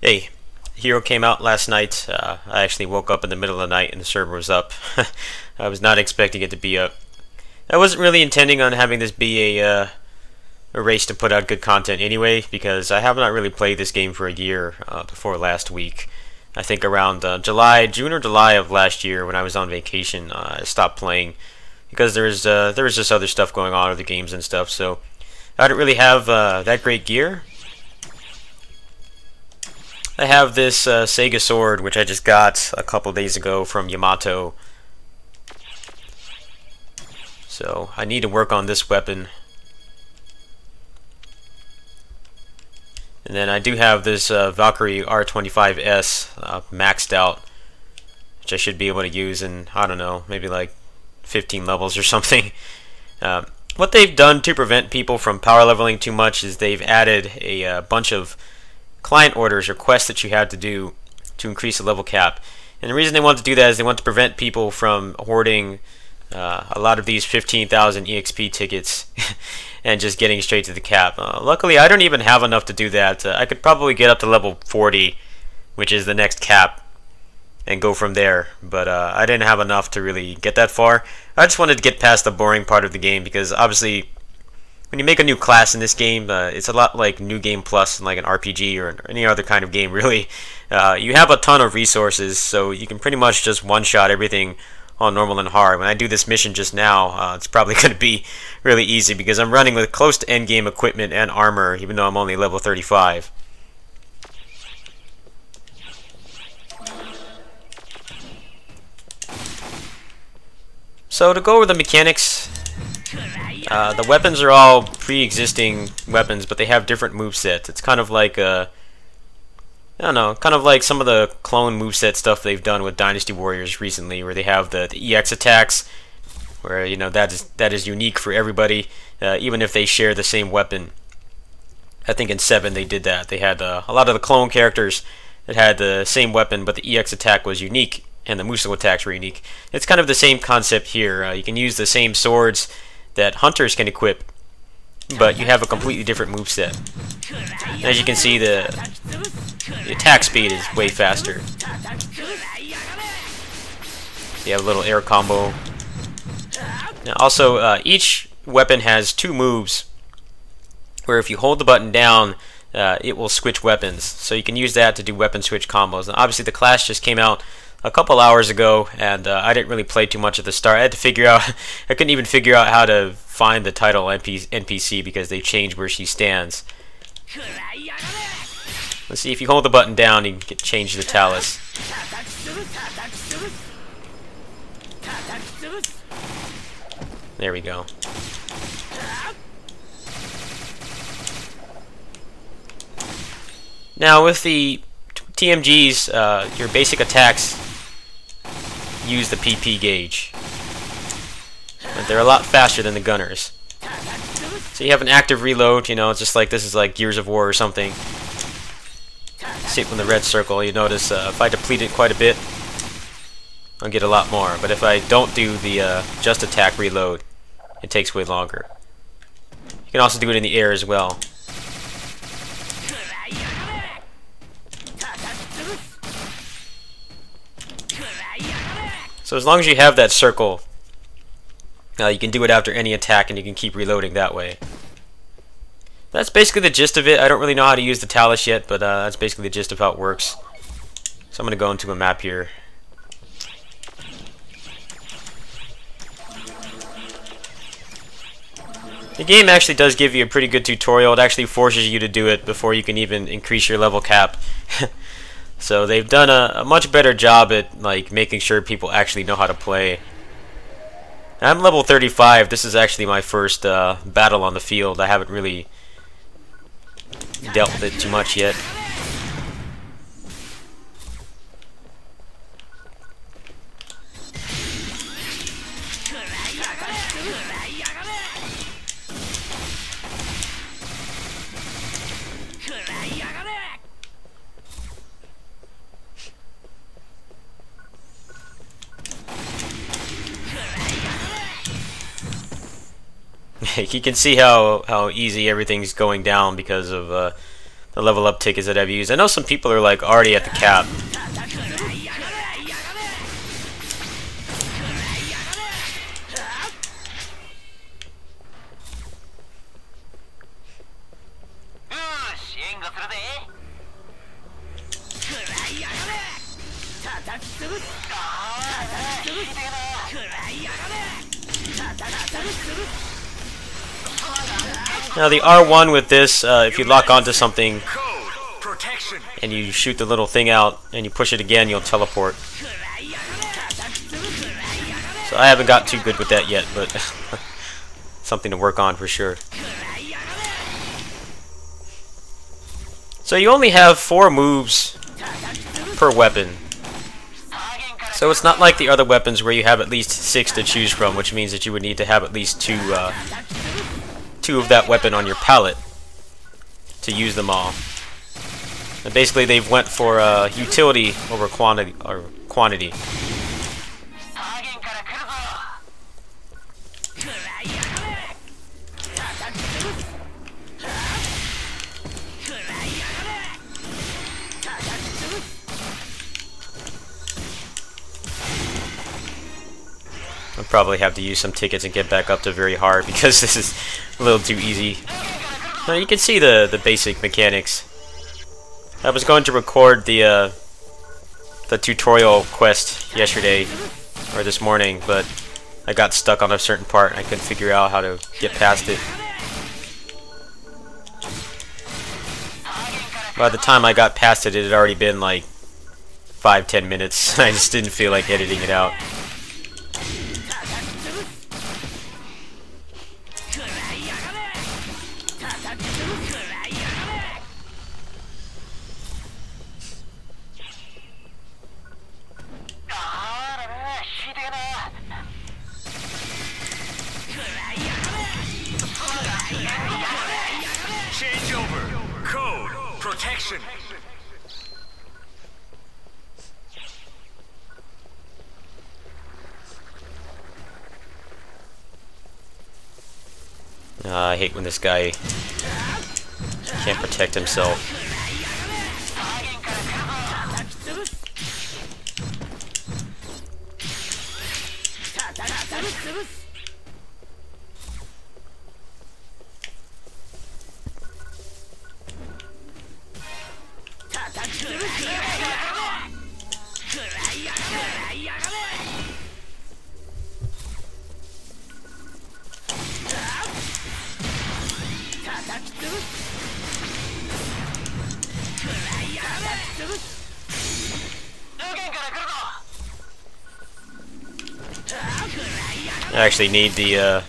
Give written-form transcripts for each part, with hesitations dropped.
Hey, Hero came out last night. I actually woke up in the middle of the night and the server was up. I was not expecting it to be up. I wasn't really intending on having this be a race to put out good content anyway, because I have not really played this game for a year before last week. I think around June or July of last year when I was on vacation, I stopped playing because there was just other stuff going on, other games and stuff. So I don't really have that great gear. I have this Sega sword, which I just got a couple days ago from Yamato. So I need to work on this weapon. And then I do have this Valkyrie R25S maxed out, which I should be able to use in, I don't know, maybe like 15 levels or something. What they've done to prevent people from power leveling too much is they've added a bunch of client orders or quests that you have to do to increase the level cap. And the reason they want to do that is they want to prevent people from hoarding a lot of these 15,000 EXP tickets and just getting straight to the cap. Luckily, I don't even have enough to do that. I could probably get up to level 40, which is the next cap, and go from there. But I didn't have enough to really get that far. I just wanted to get past the boring part of the game, because obviously when you make a new class in this game, it's a lot like New Game Plus, like an RPG or any other kind of game, really. You have a ton of resources, so you can pretty much just one-shot everything on normal and hard. When I do this mission just now, it's probably going to be really easy, because I'm running with close to endgame equipment and armor, even though I'm only level 35. So to go over the mechanics, the weapons are all pre-existing weapons, but they have different movesets. It's kind of like I don't know, kind of like some of the clone moveset stuff they've done with Dynasty Warriors recently, where they have the EX attacks, where that is unique for everybody, even if they share the same weapon. I think in 7 they did that. They had a lot of the clone characters that had the same weapon, but the EX attack was unique, and the Muso attacks were unique. It's kind of the same concept here. You can use the same swords that hunters can equip, but you have a completely different moveset. As you can see, the attack speed is way faster. You have a little air combo. Now also, each weapon has 2 moves, where if you hold the button down, it will switch weapons. So you can use that to do weapon switch combos. Now obviously the class just came out a couple hours ago, and I didn't really play too much at the start. I had to figure out, I couldn't even figure out how to find the title NPC because they changed where she stands. Let's see, if you hold the button down, you can change the talis. There we go. Now with the TMGs, your basic attacks use the PP gauge, but they're a lot faster than the gunners. So you have an active reload, it's just like this is like Gears of War or something. See it from the red circle, you notice if I deplete it quite a bit, I'll get a lot more, but if I don't do the just attack reload, it takes way longer. You can also do it in the air as well. So as long as you have that circle, you can do it after any attack, and you can keep reloading that way. That's basically the gist of it. I don't really know how to use the talis yet, but that's basically the gist of how it works. So I'm going to go into a map here. The game actually does give you a pretty good tutorial. It actually forces you to do it before you can even increase your level cap. So they've done a much better job at making sure people actually know how to play. I'm level 35. This is actually my first battle on the field. I haven't really dealt with it too much yet. You can see how easy everything's going down because of the the level up tickets that I've used. I know some people are like already at the cap. Now the R1 with this, if you lock onto something and you shoot the little thing out and you push it again, you'll teleport. So I haven't got too good with that yet, but something to work on for sure. So you only have 4 moves per weapon. So it's not like the other weapons where you have at least 6 to choose from, which means that you would need to have at least 2 of that weapon on your palette to use them all. And basically they've went for utility over quantity. I'll probably have to use some tickets and get back up to very hard because this is a little too easy. Now you can see the basic mechanics. I was going to record the tutorial quest yesterday or this morning, but I got stuck on a certain part and I couldn't figure out how to get past it. By the time I got past it, it had already been like 5-10 minutes. I just didn't feel like editing it out. Protection. I hate when this guy can't protect himself. I actually need the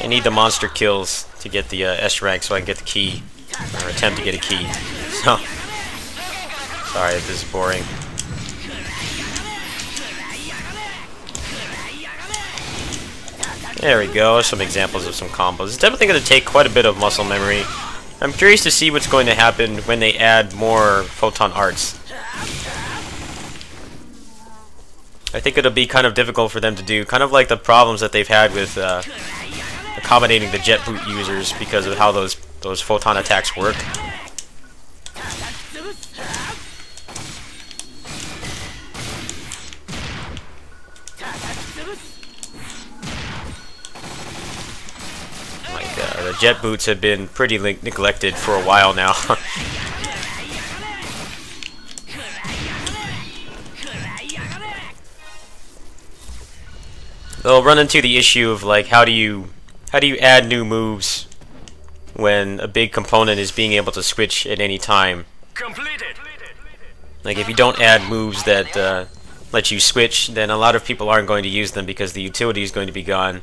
I need the monster kills to get the S rank so I can get the key, or attempt to get a key. So sorry if this is boring. There we go, some examples of some combos. It's definitely going to take quite a bit of muscle memory. I'm curious to see what's going to happen when they add more photon arts. I think it'll be kind of difficult for them to do, kind of like the problems that they've had with accommodating the jet boot users because of how those photon attacks work. Like the jet boots have been pretty neglected for a while now. They'll run into the issue of like how do you add new moves when a big component is being able to switch at any time. Completed. Like if you don't add moves that let you switch, then a lot of people aren't going to use them because the utility is going to be gone.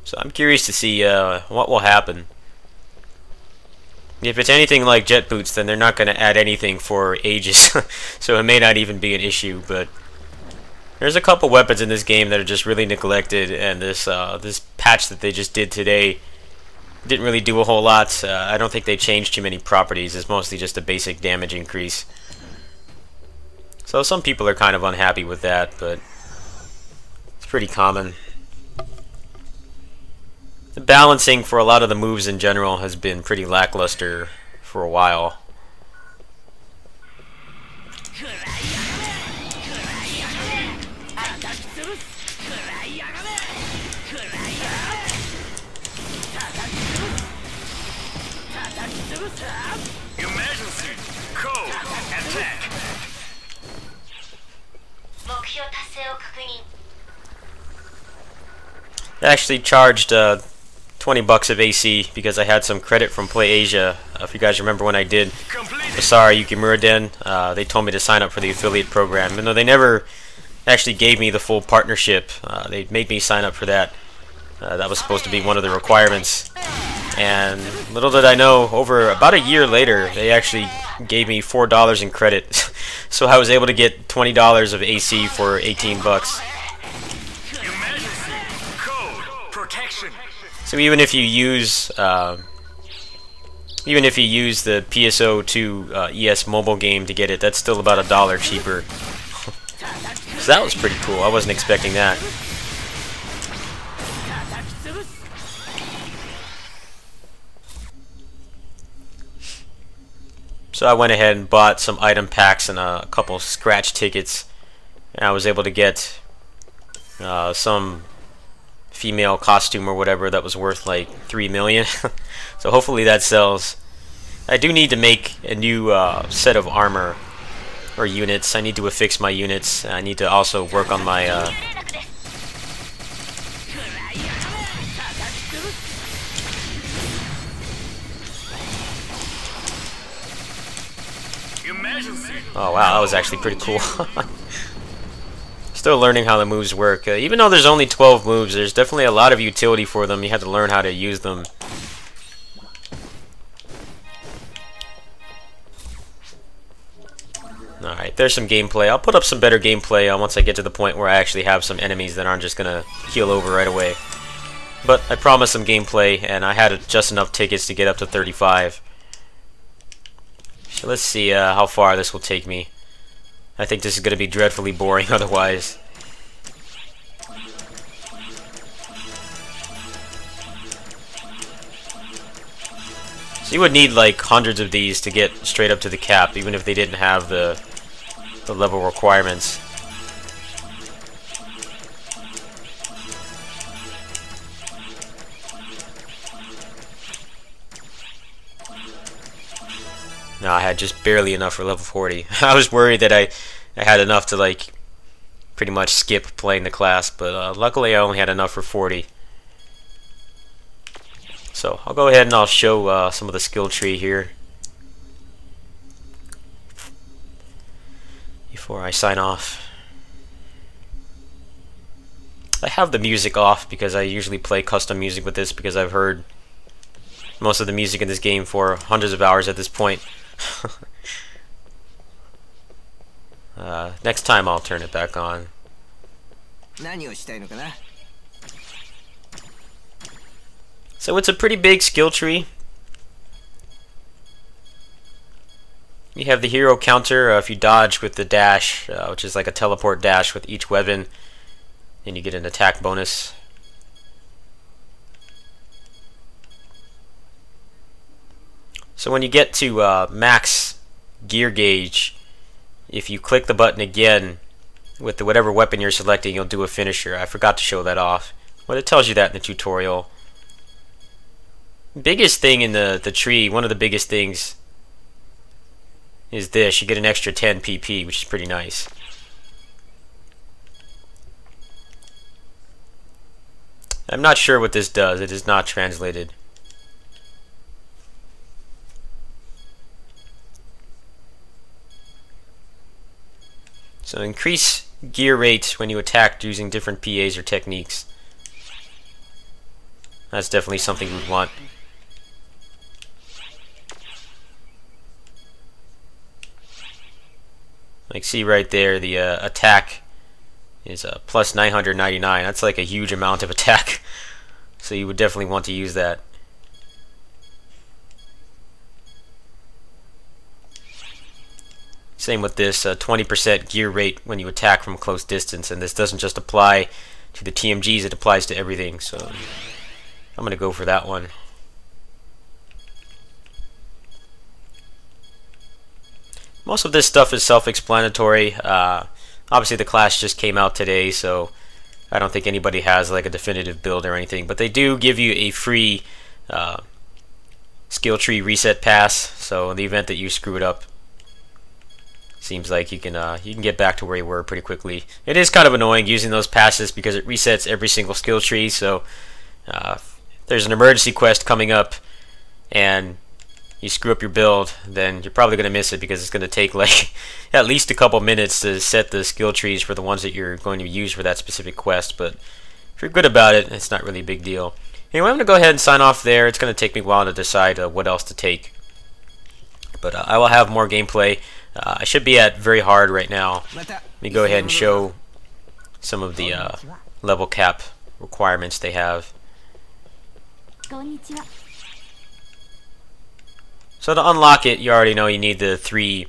So I'm curious to see what will happen. If it's anything like jet boots, then they're not going to add anything for ages, so it may not even be an issue. But there's a couple weapons in this game that are just really neglected, and this patch that they just did today didn't really do a whole lot. I don't think they changed too many properties. It's mostly just a basic damage increase. So some people are kind of unhappy with that, but it's pretty common. The balancing for a lot of the moves in general has been pretty lackluster for a while. Emergency! Code! Attack! I actually charged 20 bucks of AC because I had some credit from Play Asia. If you guys remember when I did Basara Yukimura Den, they told me to sign up for the affiliate program. Even though they never actually gave me the full partnership, they made me sign up for that. That was supposed to be one of the requirements. And little did I know, over about a year later, they actually gave me $4 in credit. So I was able to get $20 of AC for 18 bucks. So even if you use the PSO2 ES mobile game to get it, that's still about $1 cheaper. So that was pretty cool. I wasn't expecting that. So I went ahead and bought some item packs and a couple scratch tickets, and I was able to get some female costume or whatever that was worth like 3 million. So hopefully that sells. I do need to make a new set of armor or units. I need to affix my units. I need to also work on my oh wow, that was actually pretty cool. Still learning how the moves work. Even though there's only 12 moves, there's definitely a lot of utility for them. You have to learn how to use them. Alright, there's some gameplay. I'll put up some better gameplay once I get to the point where I actually have some enemies that aren't just gonna heal over right away. But I promised some gameplay, and I had just enough tickets to get up to 35. So let's see how far this will take me. I think this is going to be dreadfully boring otherwise. So you would need like hundreds of these to get straight up to the cap, even if they didn't have the level requirements. No, I had just barely enough for level 40. I was worried that I had enough to like pretty much skip playing the class, but luckily I only had enough for 40. So I'll go ahead and I'll show some of the skill tree here before I sign off. I have the music off because I usually play custom music with this because I've heard most of the music in this game for hundreds of hours at this point. Next time I'll turn it back on. So it's a pretty big skill tree. You have the hero counter if you dodge with the dash, which is like a teleport dash with each weapon, and you get an attack bonus. So when you get to max gear gauge, if you click the button again with whatever weapon you're selecting, you'll do a finisher. I forgot to show that off, but it tells you that in the tutorial. Biggest thing in the tree, one of the biggest things is this. You get an extra 10 PP, which is pretty nice. I'm not sure what this does. It is not translated. So increase gear rate when you attack using different PAs or techniques. That's definitely something you would want. Like see right there, the attack is plus 999. That's like a huge amount of attack. So you would definitely want to use that. Same with this 20% gear rate when you attack from close distance, and this doesn't just apply to the TMGs, it applies to everything. So I'm gonna go for that one. Most of this stuff is self-explanatory. Obviously the class just came out today, so I don't think anybody has like a definitive build or anything, but they do give you a free skill tree reset pass, so in the event that you screw it up, seems like you can get back to where you were pretty quickly. It is kind of annoying using those passes because it resets every single skill tree, so if there's an emergency quest coming up and you screw up your build, then you're probably going to miss it because it's going to take like at least a couple minutes to set the skill trees for the ones that you're going to use for that specific quest. But if you're good about it, it's not really a big deal. Anyway, I'm going to go ahead and sign off there. It's going to take me a while to decide what else to take. But I will have more gameplay. I should be at very hard right now. Let me go ahead and show some of the level cap requirements they have. So to unlock it, you already know you need the 3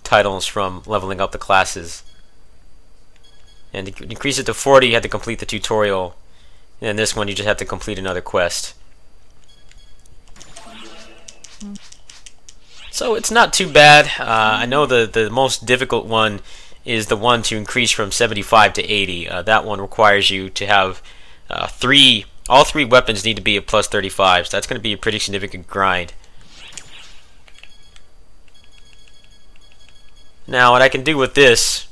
titles from leveling up the classes. And to increase it to 40, you have to complete the tutorial. And this one, you just have to complete another quest. So it's not too bad. I know the most difficult one is the one to increase from 75 to 80. That one requires you to have all 3 weapons need to be at plus 35. So that's going to be a pretty significant grind. Now what I can do with this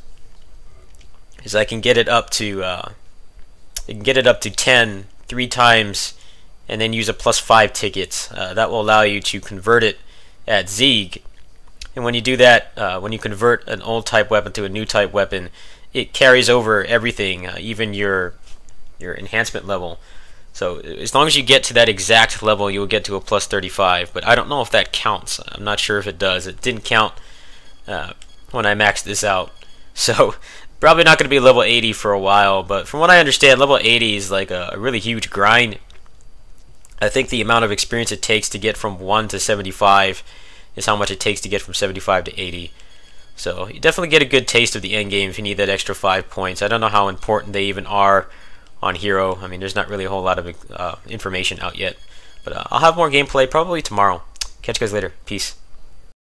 is I can get it up to 10 3 times and then use a plus 5 ticket. That will allow you to convert it at Zieg. And when you do that, when you convert an old type weapon to a new type weapon, it carries over everything, even your enhancement level. So as long as you get to that exact level, you'll get to a plus 35. But I don't know if that counts. I'm not sure if it does. It didn't count when I maxed this out. So probably not going to be level 80 for a while, but from what I understand, level 80 is like a really huge grind. I think the amount of experience it takes to get from 1 to 75 is how much it takes to get from 75 to 80. So you definitely get a good taste of the end game if you need that extra 5 points. I don't know how important they even are on Hero. I mean, there's not really a whole lot of information out yet. But I'll have more gameplay probably tomorrow. Catch you guys later. Peace.